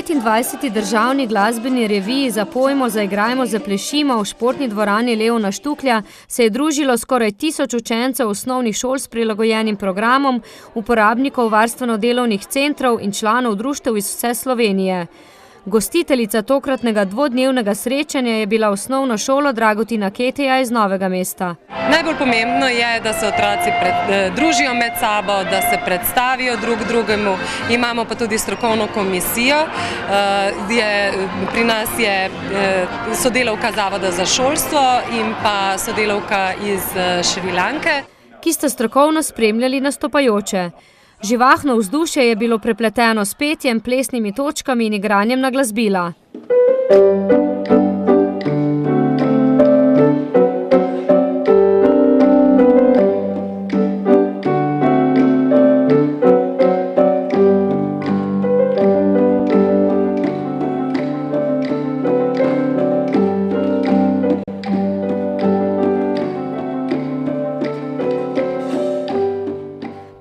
29. državni glasbeni reviji Zapojmo, zaigrajmo, zaplešimo v športni dvorani Leona Štuklja se je družilo skoraj 1000 učencev osnovnih šol s prilagojenim programom, uporabnikov varstveno-delovnih centrov in članov društev iz vse Slovenije. Gostiteljica tokratnega dvodnevnega srečanja je bila osnovna šola Dragotina Keteja iz Novega mesta. Najbolj pomembno je, da se otroci družijo med sabo, da se predstavijo drug drugemu. Imamo pa tudi strokovno komisijo. Pri nas je sodelavka Zavoda za šolstvo in pa sodelavka iz Šrilanke, ki sta strokovno spremljali nastopajoče. Živahno vzdušje je bilo prepleteno s petjem, plesnimi točkami in igranjem na glasbila.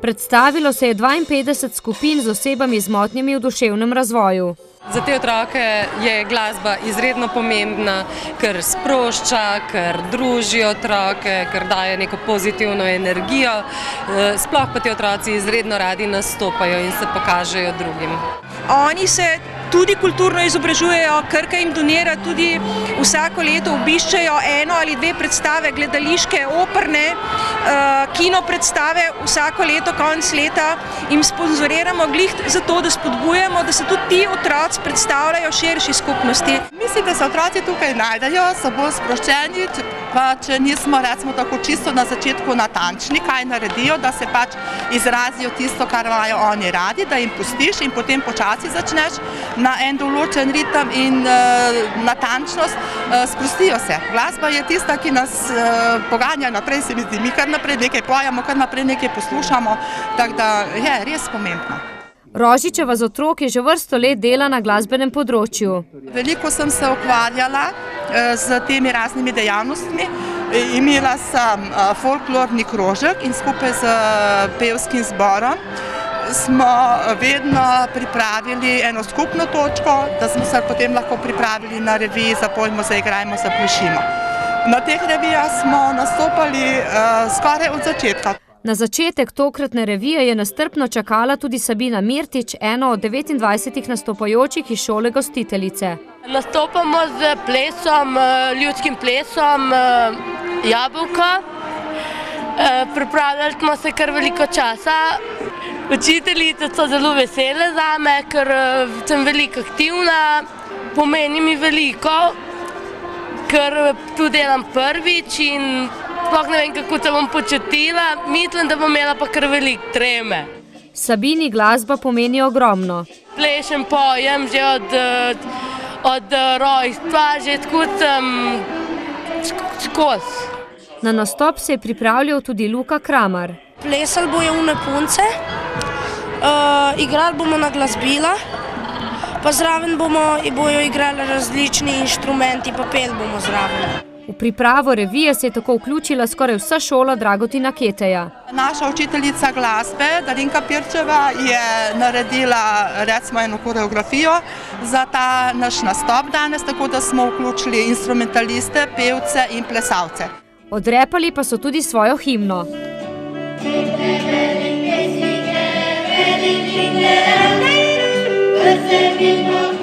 Predstavilo se je 52 skupin z osebami z motnjami v duševnem razvoju. Za te otroke je glasba izredno pomembna, ker sprošča, ker druži otroke, ker daje neko pozitivno energijo. Sploh pa ti otroci izredno radi nastopajo in se pokažejo drugim. Oni se tudi kulturno izobražujejo, Krka jim donira tudi vsako leto obiščejo eno ali dve predstave, gledališke, operne, kino predstave, vsako leto, konec leta jim sponzoriramo glih zato, da spodbujamo, da se tudi ti otroci predstavljajo širši skupnosti. Mislim, da se otroci tukaj najdejo, so bolj sproščeni, pa če nismo recimo tako čisto na začetku natančni, kaj naredijo, da se pač izrazijo tisto, kar imajo oni radi, da jim pustiš in potem počasi začneš na en določen ritem in natančnost, sprostijo se. Glasba je tista, ki nas poganja naprej, se mi zdi, mi kar naprej nekaj pojamo, kar naprej nekaj poslušamo, tako da je res pomembno. Rožičeva z otroki že vrsto let dela na glasbenem področju. Veliko sem se ukvarjala z temi raznimi dejavnostmi. Imela sem folklorni krožek in skupaj z pevskim zborom smo vedno pripravili eno skupno točko, da smo se potem lahko pripravili na reviji Zapojmo, zaigrajmo, zaplešimo. Na teh revijah smo nastopali skoraj od začetka. Na začetek tokratne revije je nestrpno čakala tudi Sabina Mirtič, eno od 29 nastopajočih iz šole gostiteljice. Nastopamo z plesom, ljudskim plesom Jabolko. Pripravljali smo se kar veliko časa. Učiteljice so zelo vesele zame, ker sem veliko aktivna, pomeni mi veliko, ker tu delam prvič in sploh ne vem, kako se bom počutila, mislim, da bom imela pa kar veliko treme. Sabini glasba pomeni ogromno. Plešem, pojem že od rojstva, že tako sem skozi. Na nastop se je pripravljal tudi Luka Kramar. Plesali bojo une punce, igrali bomo na glasbila, pa zraven bojo igrali različni inštrumenti, pa peli bomo zraven. V pripravo revije se je tako vključila skoraj vsa šola Dragotina Keteja. Naša učiteljica glasbe, Darinka Pirčeva, je naredila recimo eno koreografijo za ta naš nastop danes, tako da smo vključili instrumentaliste, pevce in plesalce. Odrepali pa so tudi svojo himno. Velike, velike, velike,